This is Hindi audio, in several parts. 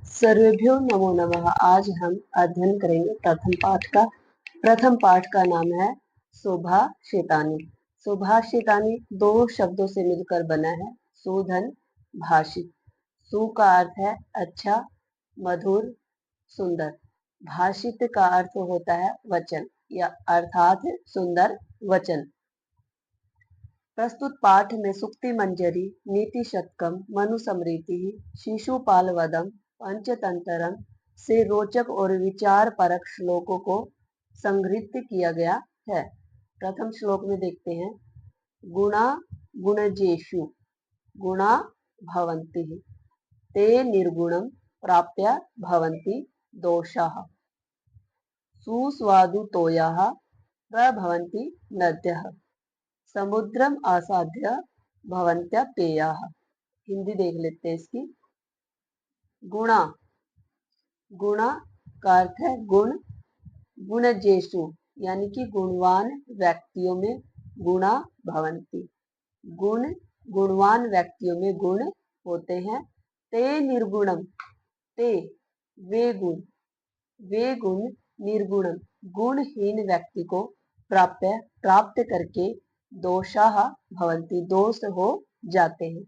सर्वेभ्यो नमो नमः। आज हम अध्ययन करेंगे प्रथम पाठ का नाम है सुभाषितानी। सुभाषितानी दो शब्दों से मिलकर बना है। सुधन भाषित। सु का अर्थ है अच्छा, मधुर, सुंदर। भाषित का अर्थ होता है वचन या अर्थात सुंदर वचन। प्रस्तुत पाठ में सुक्ति मंजरी, नीति शतकम, मनुस्मृति, शिशुपाल वधम, पंचतंत्रम से रोचक और विचार परक श्लोकों को संग्रहित किया गया है। प्रथम श्लोक में देखते हैं, गुणा गुणजेषु गुणा भवन्ति ते निर्गुणं प्राप्य भवन्ति दोषाः सुस्वादुतोयाः प्रभवन्ति नद्यः समुद्रम आसाध्य भवन्त्य पेयाः। हिंदी देख लेते हैं इसकी। गुणा, गुणा का अर्थ है गुण। गुणजेषु यानी कि गुणवान व्यक्तियों में गुणा भवन्ति। गुण, गुणवान व्यक्तियों में गुण होते हैं। ते निर्गुणम, ते वे गुण निर्गुणम गुणहीन व्यक्ति को प्राप्त करके दोषाः भवन्ति दोष हो जाते हैं।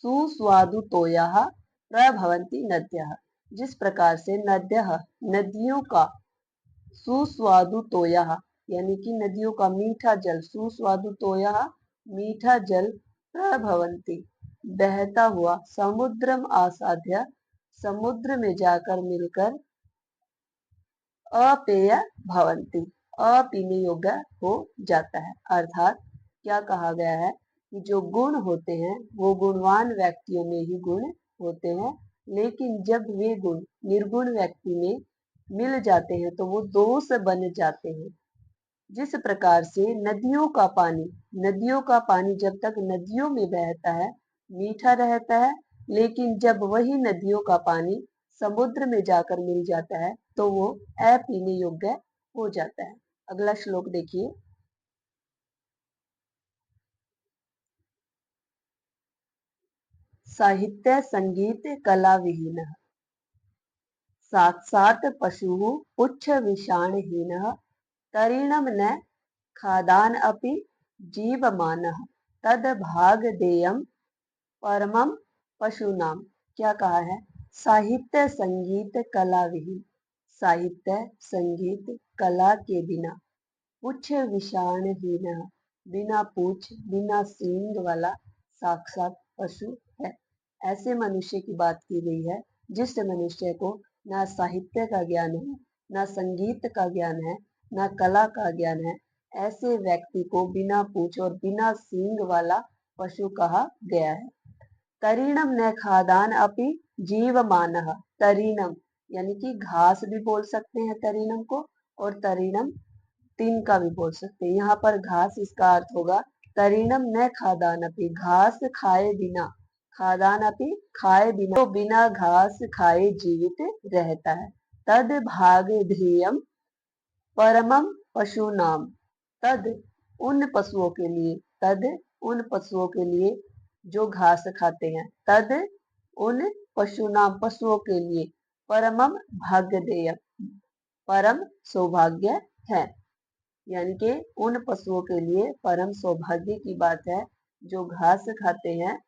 सुस्वादुतोयाः प्रभवन्ति नद्यः जिस प्रकार से नद्यः नदियों का, सुस्वादुतोयाः यानी कि नदियों का मीठा जल, सुस्वादुतोयाः मीठा जल, प्रभवन्ति बहता हुआ, समुद्रम आसाध्य समुद्र में जाकर मिलकर, अपेय भवन्ति अपीने योग्य हो जाता है। अर्थात क्या कहा गया है कि जो गुण होते हैं वो गुणवान व्यक्तियों में ही गुण होते हैं, लेकिन जब वे गुण निर्गुण व्यक्ति में मिल जाते हैं तो वो दोष बन जाते हैं। जिस प्रकार से नदियों का पानी जब तक नदियों में बहता है मीठा रहता है, लेकिन जब वही नदियों का पानी समुद्र में जाकर मिल जाता है तो वो अपीने योग्य हो जाता है। अगला श्लोक देखिए, साहित्य संगीत कला विहीन साक्षात् पशुः पुच्छ विषाणहीनः तरिणं न खादान अपि जीवमानः तद भाग देयम परमम पशुनाम। क्या कहा है? साहित्य संगीत कला विहीन, साहित्य संगीत कला के बिना, पुच्छ विषाणहीन बिना पूछ बिना सींग वाला साक्षात पशु है। ऐसे मनुष्य की बात की गई है जिस मनुष्य को ना साहित्य का ज्ञान है, ना संगीत का ज्ञान है, ना कला का ज्ञान है। ऐसे व्यक्ति को बिना पूछ और बिना सींग वाला पशु कहा गया है। तरिणम न खादान अपि जीवमानः, तरिणम यानी कि घास भी बोल सकते हैं तरिणम को, और तरिणम तिनका भी बोल सकते हैं। यहाँ पर घास इसका अर्थ होगा तरिणम न खादान अपि, घास खाए बिना, खादान अपि खाए बिना, तो बिना घास खाए जीवित रहता है। तद भाग ध्येयम परमम पशु नाम, तद उन पशुओं के लिए, तद उन पशुओं के लिए जो घास खाते हैं, तद उन पशु नाम पशुओं के लिए परमम भाग्यदेय परम सौभाग्य है। यानी कि उन पशुओं के लिए परम सौभाग्य की बात है जो घास खाते हैं।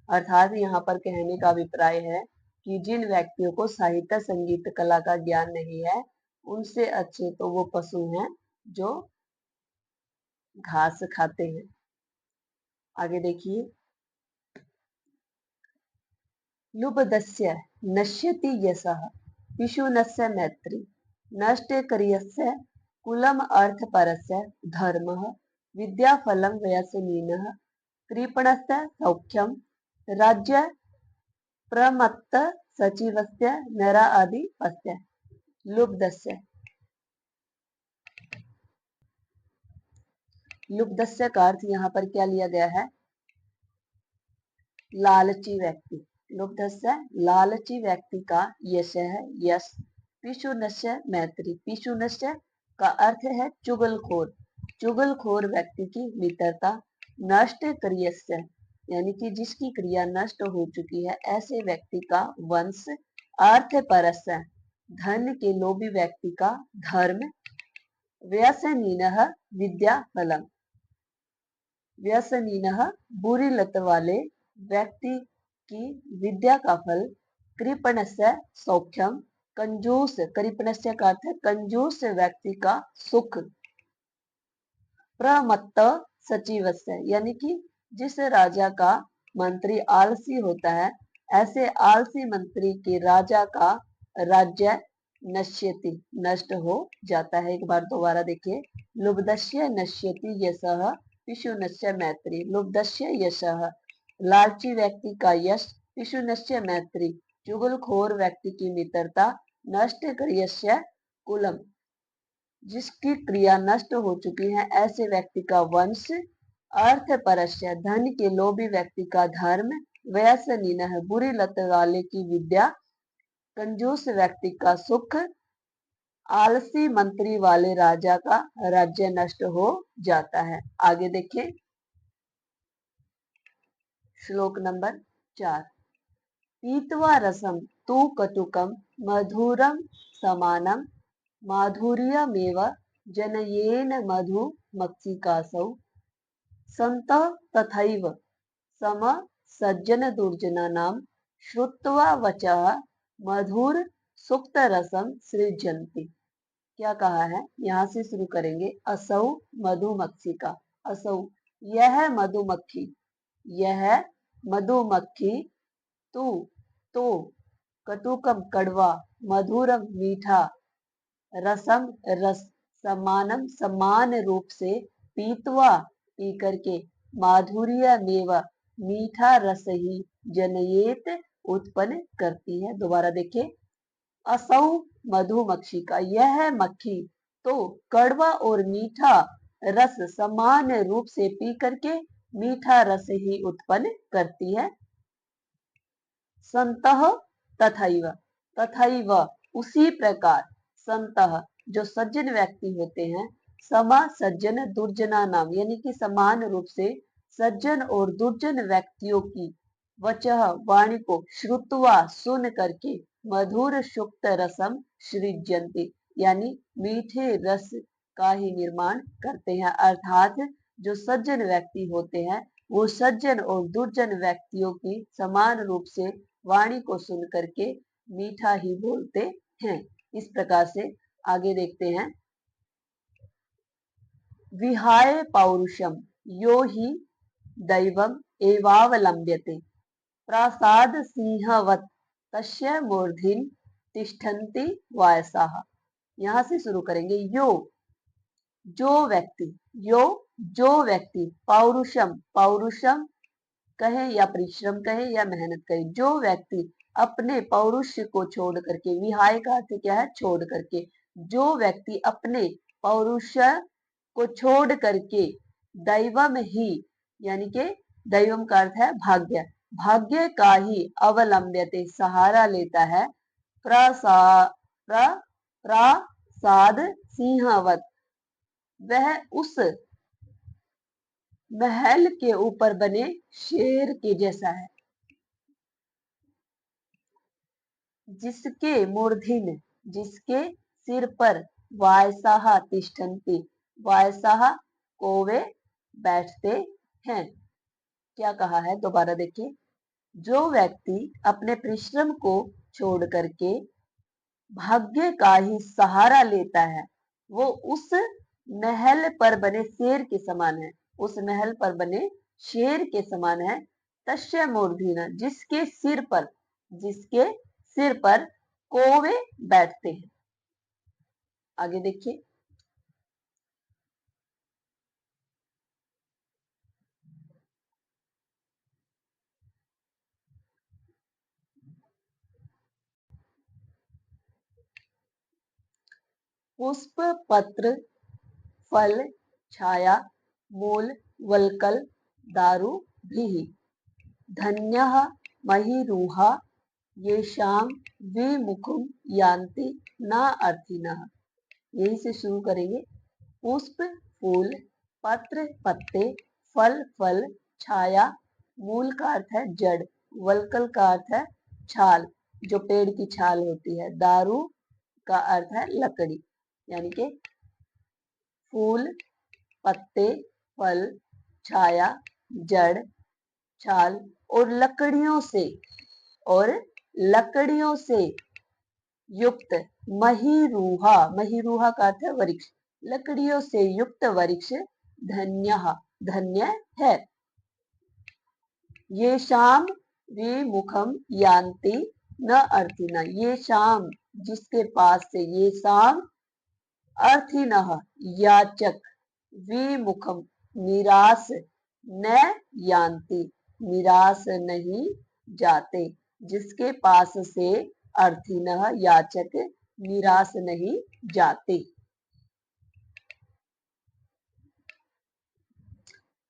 अर्थात यहाँ पर कहने का अभिप्राय है कि जिन व्यक्तियों को साहित्य संगीत कला का ज्ञान नहीं है उनसे अच्छे तो वो पशु हैं जो घास खाते हैं। आगे देखिए, लुब्धस्य नश्यति यशः पिशुनस्य मैत्री नष्टे करियस्य कुलम अर्थ परस्य धर्मः विद्याफलं व्यसनीनः कृपणस्य सौख्यम राज्य प्रमत्त सचिवस्य नरा आदि पस्य। लुब्धस्य, लुब्धस्य का अर्थ यहाँ पर क्या लिया गया है? लालची व्यक्ति। लुब्धस्य लालची व्यक्ति का यश है यश। पिशुनस्य मैत्री, पिशुनस्य का अर्थ है चुगलखोर, चुगलखोर व्यक्ति की मित्रता। नष्ट क्रियस्य यानी कि जिसकी क्रिया नष्ट हो चुकी है ऐसे व्यक्ति का वंश अर्थ परस्य धन के लोभी व्यक्ति का धर्म, व्यसनीनः विद्या फलम, व्यसनीनः बुरी लत वाले व्यक्ति की विद्या का फल, कृपणस्य सौख्यम कंजूस, कृपणस्य का अर्थ है कंजूस व्यक्ति का सुख, प्रमत्त सचिवस्य यानी कि जिस राजा का मंत्री आलसी होता है, ऐसे आलसी मंत्री के राजा का राज्य नश्यति नष्ट हो जाता है। एक बार दोबारा देखिए, लुब्धस्य नश्यति यशः पिशुनस्य मैत्री, लुब्धस्य यशः लालची व्यक्ति का यश, पिशुनस्य मैत्री चुगलखोर व्यक्ति की मित्रता, नष्ट क्रियस्य कुलम जिसकी क्रिया नष्ट हो चुकी है ऐसे व्यक्ति का वंश, अर्थ परस्य धन के लोभी व्यक्ति का धर्म, व्यसनीनः बुरी लत वाले की विद्या, कंजूस व्यक्ति का सुख, आलसी मंत्री वाले राजा का राज्य नष्ट हो जाता है। आगे देखिए श्लोक नंबर 4। पीत्वा रसम तु कटुकम मधुरम समानम माधुर्यमेव जनयेन मधुमक्षिकासौ सन्तः तथैव सम सज्जन दुर्जनानां श्रुत्वा वचः मधुर सुक्त रसम सृजन्ति। क्या कहा है, यहाँ से शुरू करेंगे। असौ मधुमक्षिका, असौ यह मधुमक्खी, यह मधुमक्खी, तू तो, कटुकम कड़वा, मधुरम मीठा, रसम रस, समानम समान रूप से, पीतवा पी करके, माधुर्य मेवा मीठा रस ही, जनयेत उत्पन्न करती है। दोबारा देखिए, असौ मधुमक्षी का यह मक्खी तो कड़वा और मीठा रस समान रूप से पी करके मीठा रस ही उत्पन्न करती है। संतः तथैव, तथैव उसी प्रकार, संतः जो सज्जन व्यक्ति होते हैं, समा सज्जन दुर्जना नाम यानी कि समान रूप से सज्जन और दुर्जन व्यक्तियों की वचः वाणी को श्रुत्वा सुन करके मधुर सुक्त रसम सृज्यन्ति यानी मीठे रस का ही निर्माण करते हैं। अर्थात जो सज्जन व्यक्ति होते हैं वो सज्जन और दुर्जन व्यक्तियों की समान रूप से वाणी को सुन करके मीठा ही बोलते हैं। इस प्रकार से आगे देखते हैं। विहाय पौरुषम यो ही दैवम एवावलंब्यते प्रासाद सिंहवत तस्य मूर्धिन तिष्ठन्ति वायसाः। यहाँ से शुरू करेंगे। यो जो व्यक्ति, यो जो व्यक्ति, पौरुषम, पौरुषम कहे या परिश्रम कहे या मेहनत कहे, जो व्यक्ति अपने पौरुष को छोड़ करके, विहाय का अर्थ क्या है, छोड़ करके, जो व्यक्ति अपने पौरुष को छोड़ करके दैवम ही यानी कि दैवम का अर्थ है भाग्य, भाग्य का ही अवलंब्यते सहारा लेता है, प्रासाद सिंहवत वह उस महल के ऊपर बने शेर के जैसा है, जिसके मूर्धिन जिसके सिर पर वायसाह तिष्ठन्ति वायसाह कोवे बैठते हैं। क्या कहा है, दोबारा देखिए। जो व्यक्ति अपने परिश्रम को छोड़ करके भाग्य का ही सहारा लेता है वो उस महल पर बने शेर के समान है, उस महल पर बने शेर के समान है। तस्य मूर्धिना जिसके सिर पर कोवे बैठते हैं। आगे देखिए। पुष्प पत्र फल छाया मूल वल्कल दारु भी धन्यः महिरूहा येषां विमुखम यान्ति न अर्थिनः। यही से शुरू करेंगे। पुष्प फूल, पत्र पत्ते, फल छाया, मूल का अर्थ है जड़, वल्कल का अर्थ है छाल, जो पेड़ की छाल होती है। दारू का अर्थ है लकड़ी, यानी कि फूल, पत्ते, फल, छाया, जड़, छाल और लकड़ियों से युक्त महीरूहा, महीरूहा का अर्थ है वृक्ष, लकड़ियों से युक्त वृक्ष धन्य है। ये शाम विमुखम यान्ति न अर्थिना, ये शाम जिसके पास से, ये शाम अर्थिनः याचक, विमुखम निराश, न यान्ति निराश नहीं जाते, जिसके पास से अर्थिनः याचक निराश नहीं जाते।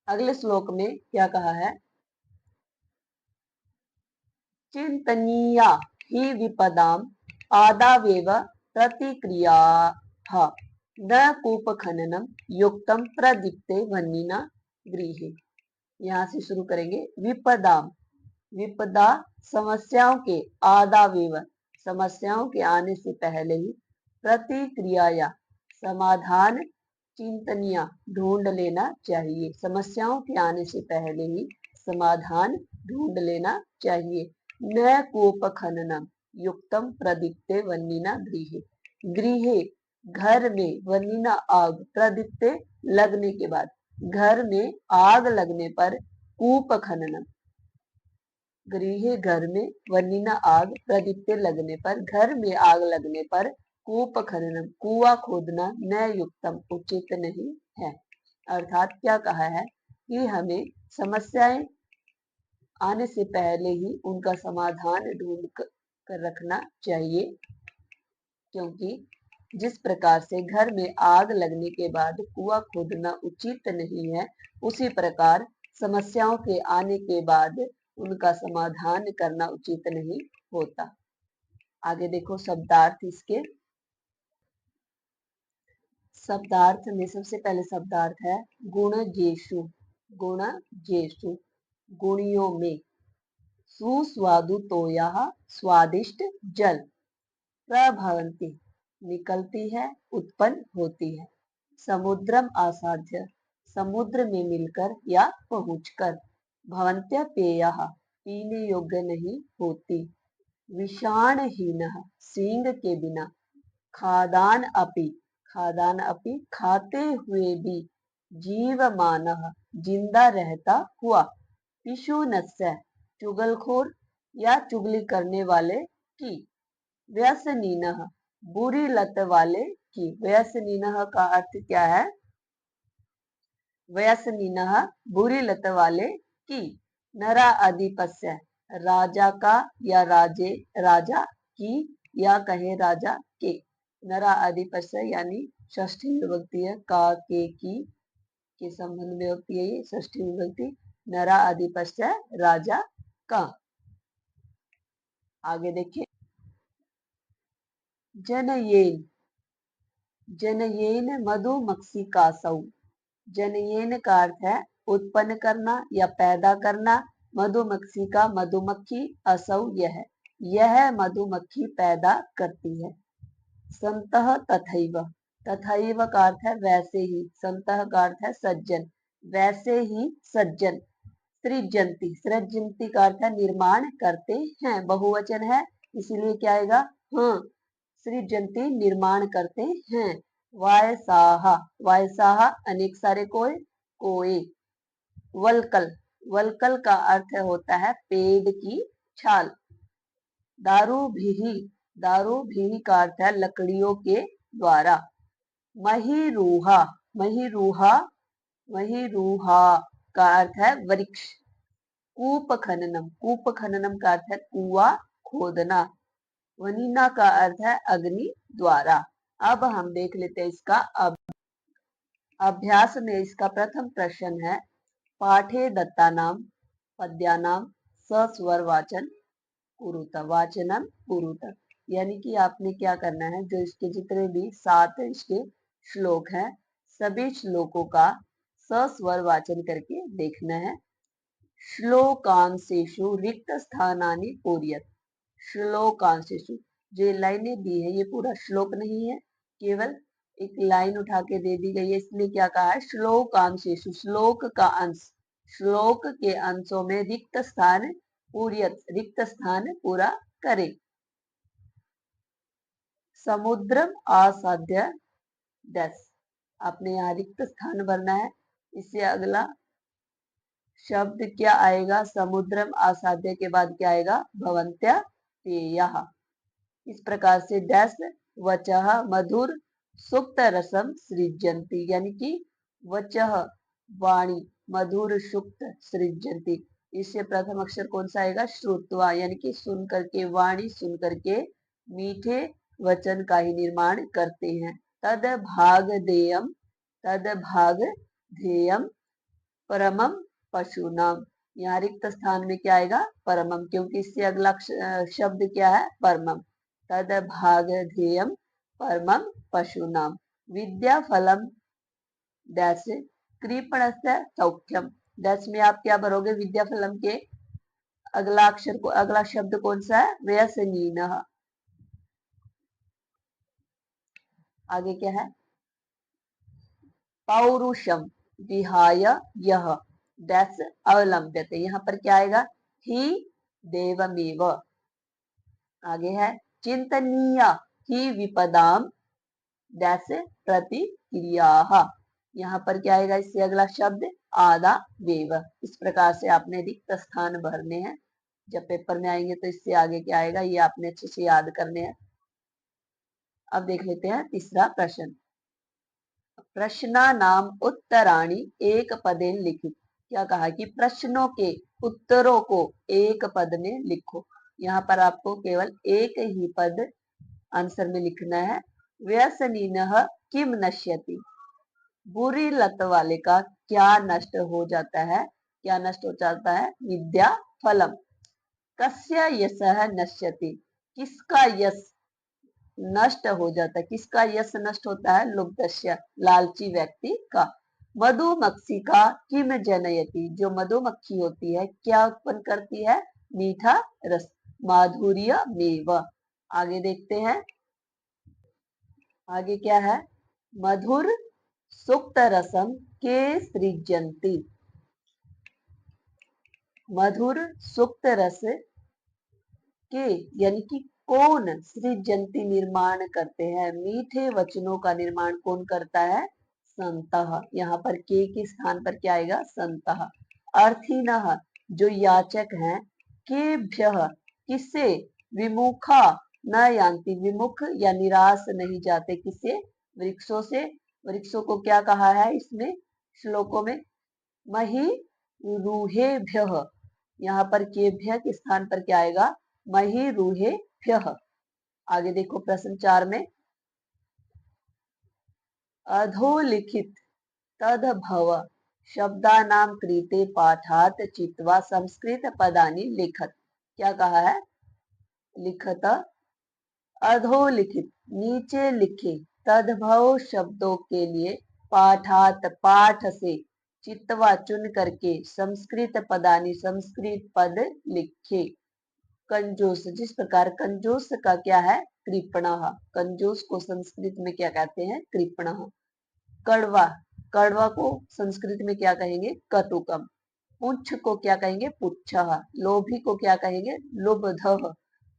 अगले श्लोक में क्या कहा है? चिंतनीया हि विपदाम आदावेव प्रतिक्रियाः न कूपखननम युक्तम प्रदीप्ते वह्निना गृहे। यहाँ से शुरू करेंगे। विपदाम, विपदा समस्याओं के, आदावेव समस्याओं के आने से पहले ही, प्रतिक्रिया समाधान, चिंतनिया ढूंढ लेना चाहिए। समस्याओं के आने से पहले ही समाधान ढूंढ लेना चाहिए। न कूपखननम युक्तम प्रदीप्ते वह्निना गृहे, गृहे घर में, वह्निना आग, प्रदीप्ते लगने के बाद, घर में आग लगने पर, कूप खननम गृहे घर में, वह्निना आग, प्रदीप्ते लगने पर, घर में आग लगने पर, कूप खननम कुआं खोदना, न युक्तम उचित नहीं है। अर्थात क्या कहा है कि हमें समस्याएं आने से पहले ही उनका समाधान ढूंढ कर रखना चाहिए, क्योंकि जिस प्रकार से घर में आग लगने के बाद कुआं खोदना उचित नहीं है, उसी प्रकार समस्याओं के आने के बाद उनका समाधान करना उचित नहीं होता। आगे देखो शब्दार्थ इसके। शब्दार्थ में सबसे पहले शब्दार्थ है गुणजेषु, गुणजेषु गुणियों में, सुस्वादु तोयः स्वादिष्ट जल, प्रभवन्ति निकलती है, उत्पन्न होती है, समुद्रम आसाध्य समुद्र में मिलकर या पहुंचकर, भवन्त्य पेयः पीने योग्य नहीं होती, विषाणहीनः सींग के बिना, खादान अपि खाते हुए भी, जीवमानः जिंदा रहता हुआ, पिशुनस्य चुगलखोर या चुगली करने वाले की, व्यसनीनः बुरी लत वाले की। व्यसनीनः का अर्थ क्या है? व्यसनीनः बुरी लत वाले की। नरा अधिपस्य राजा का या राजा की या कहे राजा के। नरा अधिपस्य यानी षष्ठी विभक्ति है, का की के संबंध में होती है ये षष्ठी विभक्ति। नरा अधिपस्य राजा का। आगे देखिए जनयेन, जनयेन मधुमक्षिकासौ, जनयेन का अर्थ है उत्पन्न करना या पैदा करना, मधुमक्षिका मधुमक्खी, असौ यह मधुमक्खी पैदा करती है। संतः तथैव, तथैव का अर्थ है वैसे ही, संतः का अर्थ है सज्जन, वैसे ही सज्जन। सृजंती, सृजंती का अर्थ है निर्माण करते हैं, बहुवचन है इसीलिए क्या आएगा? हाँ, सृजंती निर्माण करते हैं। वायसाहा, वायसाहा अनेक सारे कोय, कोए। वलकल, वलकल का अर्थ होता है पेड़ की छाल। दारूभिहि, दारूभिहि का अर्थ है लकड़ियों के द्वारा। महीरूहा, महीरूहा, महीरूहा का अर्थ है वृक्ष। कूप खननम, कूप खननम का अर्थ है कुआं खोदना। वनीना का अर्थ है अग्नि द्वारा। अब हम देख लेते हैं इसका अभ्यास में। इसका प्रथम प्रश्न है पाठे दत्तानाम पद्यानाम सस्वर वाचन कुरुत, वाचनम कुरुत, यानी कि आपने क्या करना है, जो इसके जितने भी 7 इसके श्लोक हैं, सभी श्लोकों का सस्वर वाचन करके देखना है। श्लोकांशेषु रिक्त स्थानानि पूरयत, श्लोकांशेषु। जो ये लाइनें दी है ये पूरा श्लोक नहीं है, केवल एक लाइन उठा के दे दी गई है, इसलिए क्या कहा है, श्लोकांशेषु, श्लोक का अंश, श्लोक के अंशों में रिक्त स्थान पूर्यत, रिक्त स्थान पूरा करे। समुद्रम आसाध्य दस, आपने यहाँ रिक्त स्थान भरना है। इससे अगला शब्द क्या आएगा, समुद्रम आसाध्य के बाद क्या आएगा, भवन्त्या पेयः। इस प्रकार से डैश वचः मधुर सुप्त रसम सृजन्ति, यानी कि वचः वाणी मधुर सुप्त सृजन्ति, इससे प्रथम अक्षर कौन सा आएगा, श्रुत्वा, यानी कि सुन करके, वाणी सुन करके मीठे वचन का ही निर्माण करते हैं। तद भाग देयम, तद भाग ध्येयम परमम पशुनाम, यहाँ रिक्त स्थान में क्या आएगा, परमम, क्योंकि इससे अगला शब्द क्या है, परमम। तद भाग ध्येयम परमम पशुनाम। विद्या फलम डैश कृपणस्य सौख्यम, डैश में आप क्या भरोगे, विद्या फलम के अगला अक्षर को, अगला शब्द कौन सा है, व्यसनीनः। आगे क्या है, पौरुषम विहाय यह डैश अवलंब्यते, यहाँ पर क्या आएगा, ही देवमेव। आगे है चिंतनीय ही विपदाम डैश प्रतिक्रियाः, यहाँ पर क्या आएगा, इससे अगला शब्द आदा वेव। इस प्रकार से आपने रिक्त स्थान भरने हैं, जब पेपर में आएंगे तो इससे आगे क्या आएगा ये आपने अच्छे से याद करने हैं। अब देख लेते हैं तीसरा प्रश्न। प्रश्ना नाम उत्तराणी एक पदेन लिखित, क्या कहा कि प्रश्नों के उत्तरों को एक पद में लिखो। यहाँ पर आपको केवल एक ही पद आंसर में लिखना है। व्यसनीनः किम नश्यति, बुरी लत वाले का क्या नष्ट हो जाता है, क्या नष्ट हो जाता है, विद्या फलम। कस्य यशः नश्यति, किसका यश नष्ट हो जाता है, किसका यश नष्ट होता है, लुब्धस्य लालची व्यक्ति का। मधुमक्षिका किम जनयति, जो मधुमक्खी होती है क्या उत्पन्न करती है, मीठा रस, माधुर्य मेव। आगे देखते हैं, आगे क्या है, मधुर सुक्त रसम के सृजन्ति, मधुर सुक्त रस के यानी कि कौन, सृजन्ति निर्माण करते हैं, मीठे वचनों का निर्माण कौन करता है, संतः। यहाँ पर के स्थान पर क्या आएगा, संतः। अर्थीनः जो याचक हैं, केभ्यः किससे, विमुखा न यान्ति, विमुख या निराश नहीं जाते, किससे, वृक्षों से। वृक्षों को क्या कहा है इसमें श्लोकों में, मही रूहेभ्यः, यहाँ पर केभ्य के स्थान पर क्या आएगा, मही रूहेभ्यः। आगे देखो प्रश्न 4 में, अधोलिखित तद्भव शब्दानां कृते पाठात चित्वा संस्कृत पदानि लिखत, क्या कहा है, लिखत अधोलिखित नीचे लिखे, तद्भव शब्दों के लिए, पाठात पाठ से, चित्वा चुन करके, संस्कृत पदानि संस्कृत पद लिखे। कंजूस, जिस प्रकार कंजूस का क्या है, कृपणः, कंजूस को संस्कृत में क्या कहते हैं, कृपणः। कड़वा, कड़वा को संस्कृत में क्या कहेंगे, कटुकम। पुच्छ को क्या कहेंगे, पुच्छः। लोभी को क्या कहेंगे, लुब्धः।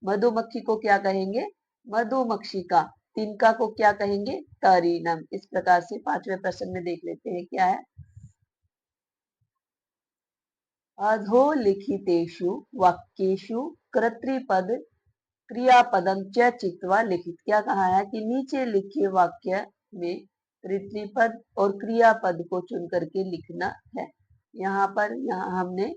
मधुमक्खी को क्या कहेंगे, मधुमक्षिका। तिनका को क्या कहेंगे, तरीनम। इस प्रकार से पांचवें प्रश्न में देख लेते हैं क्या है, अधोलिखितेषु वाक्येषु कर्तृपद क्रियापदम च चित्वा लिखित, क्या कहा है कि नीचे लिखे वाक्य में कर्तृपद और क्रियापद को चुन करके लिखना है। यहाँ पर हमने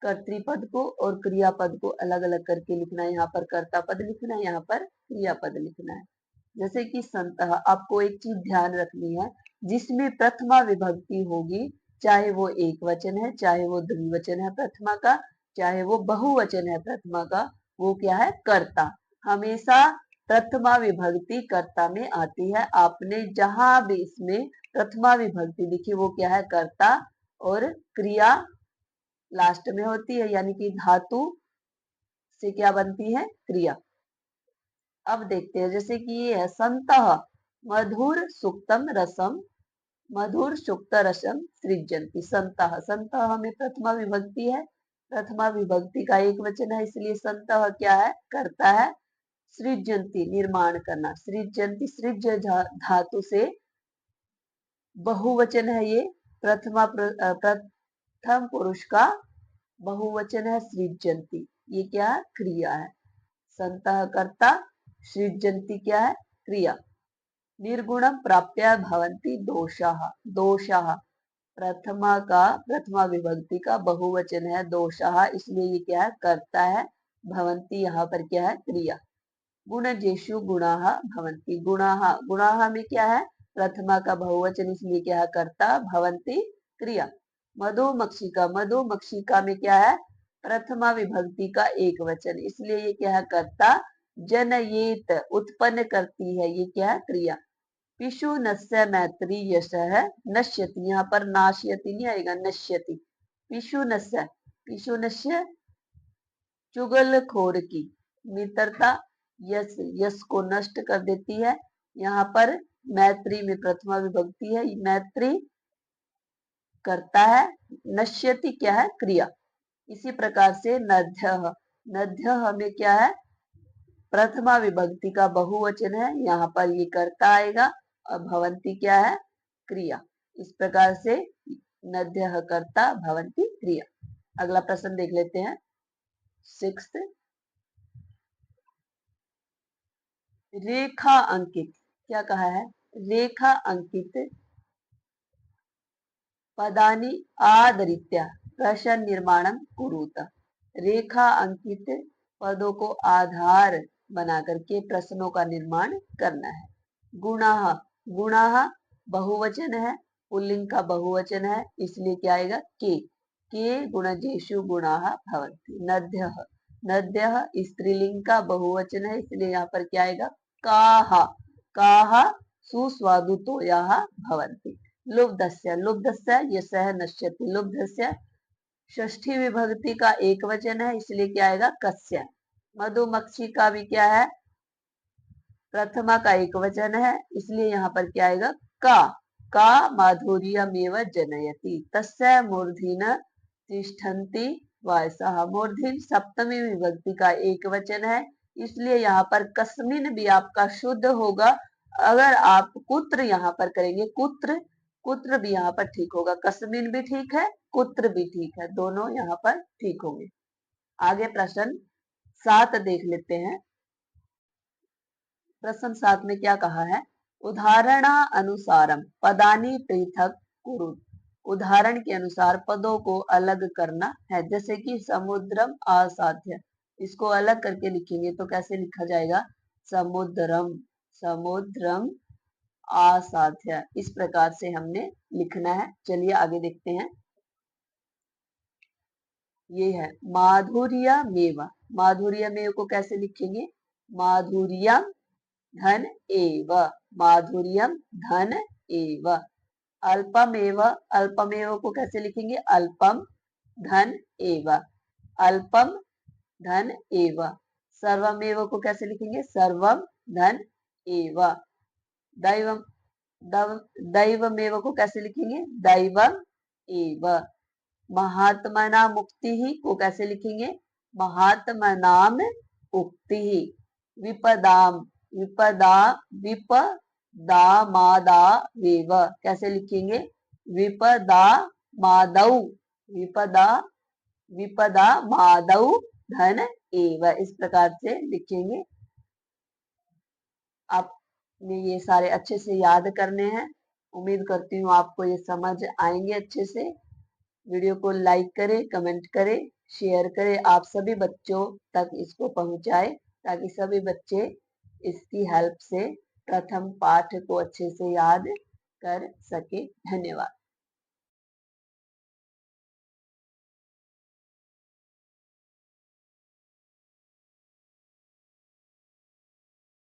कर्तृपद को और क्रियापद को अलग अलग करके लिखना है, यहाँ पर कर्ता पद लिखना है, यहाँ पर क्रियापद लिखना है। जैसे कि संतः, आपको एक चीज ध्यान रखनी है, जिसमें प्रथमा विभक्ति होगी, चाहे वो एक वचन है, चाहे वो द्विवचन है प्रथमा का, चाहे वो बहुवचन है प्रथमा का, वो क्या है, कर्ता। हमेशा प्रथमा विभक्ति कर्ता में आती है। आपने जहां भी इसमें प्रथमा विभक्ति लिखी वो क्या है, कर्ता, और क्रिया लास्ट में होती है, यानी कि धातु से क्या बनती है? क्रिया। अब देखते हैं, जैसे कि ये है संतः मधुर सुक्तम रसम, मधुर सुक्त रसम सृजन्ति। संतः, संतः में प्रथमा विभक्ति है, प्रथमा विभक्ति का एक वचन है, इसलिए संतः क्या है? करता है। सृजन्ति निर्माण करना, सृजन्ति सृज धातु से बहुवचन है ये, प्रथम पुरुष का बहुवचन है सृजन्ति। ये क्या है? क्रिया है। संतः कर्ता, सृजन्ति क्या है? क्रिया। निर्गुणम प्राप्य भवन्ति दोषाः, दोषाः प्रथमा विभक्ति का बहुवचन है दोषाः, इसलिए ये क्या है? कर्ता है। भवन्ति यहाँ पर क्या है? क्रिया। गुणजेषु गुणाः भवन्ति, गुणाः, गुणाः में क्या है? प्रथमा का बहुवचन, इसलिए क्या है? कर्ता। भवन्ति क्रिया। मधुमक्षिका, मधुमक्षिका में क्या है? प्रथमा विभक्ति का एक वचन, इसलिए ये क्या है? कर्ता। जनयेत उत्पन्न करती है, ये क्या है? क्रिया। पिशु नस्य मैत्री यशः नश्यति, यहाँ पर नाश्यति नहीं आएगा, नश्यति। पिशु नस्य, पिशु नस्य चुगलखोर की मित्रता, यश, यश को नष्ट कर देती है। यहाँ पर मैत्री में प्रथमा विभक्ति है, मैत्री करता है, नश्यति क्या है? क्रिया। इसी प्रकार से नद्यः, नद्यः में क्या है? प्रथमा विभक्ति का बहुवचन है, यहाँ पर ये कर्ता आएगा और भवन्ति क्या है? क्रिया। इस प्रकार से नद्यः कर्ता, भवन्ति क्रिया। अगला प्रश्न देख लेते हैं, 6th। रेखा अंकित, क्या कहा है? रेखा अंकित पदानि आदरित्य प्रश्न निर्माणम कुरुत। रेखा अंकित पदों को आधार बना करके प्रश्नों का निर्माण करना है। गुणाः, गुणाः बहुवचन है, पुल्लिंग का बहुवचन है, इसलिए क्या आएगा? के गुणजेषु गुणाः भवन्ति। नद्यः, नद्यः स्त्रीलिंग का बहुवचन है, इसलिए यहाँ पर क्या आएगा? काः, काः सुस्वादुतोयाः भवन्ति। लुब्धस्य, लुब्धस्य यशः नश्यति, लुब्धस्य षष्ठी विभक्ति का एक वचन है, इसलिए क्या आएगा? कस्य। मधुमक्षी का भी क्या है? प्रथमा का एक वचन है, इसलिए यहाँ पर क्या आएगा? का माधुर्यमेव जनयति, तस्य मूर्धन तिष्ठन्ति वायसः। मूर्धन सप्तमी विभक्ति का एक वचन है, इसलिए यहाँ पर कस्मिन भी आपका शुद्ध होगा। अगर आप कुत्र यहाँ पर करेंगे, कुत्र, कुत्र भी यहाँ पर ठीक होगा, कस्मिन भी ठीक है, कुत्र भी ठीक है, दोनों यहाँ पर ठीक होंगे। आगे प्रश्न 7 देख लेते हैं। प्रश्न 7 में क्या कहा है? उदाहरणा अनुसारम पदानि पृथक कुरु, उदाहरण के अनुसार पदों को अलग करना है। जैसे कि समुद्रम असाध्य, इसको अलग करके लिखेंगे तो कैसे लिखा जाएगा? समुद्रम, समुद्रम असाध्य, इस प्रकार से हमने लिखना है। चलिए आगे देखते हैं। ये है माधुर्यमेव, माधुर्यमेव को कैसे लिखेंगे? माधुर्यम धन एव, माधुर्यम धन एव। अल्पमेव, अल्पमेव को कैसे लिखेंगे? अल्पम धन एव, अल्पम धन एव। सर्वमेव को कैसे लिखेंगे? सर्वम धन एव। दैवम, दैवमेव को कैसे लिखेंगे? दैवम एव। महात्मना मुक्ति ही को कैसे लिखेंगे? महात्मनाम उक्ति। विपदाम, विपदा, विपदामादा वेव कैसे लिखेंगे? विपदा मादौ, विपदा, विपदा मादौ धन एव, इस प्रकार से लिखेंगे। आपने ये सारे अच्छे से याद करने हैं। उम्मीद करती हूँ आपको ये समझ आएंगे अच्छे से। वीडियो को लाइक करें, कमेंट करें, शेयर करें, आप सभी बच्चों तक इसको पहुंचाएं ताकि सभी बच्चे इसकी हेल्प से प्रथम पाठ को अच्छे से याद कर सके। धन्यवाद।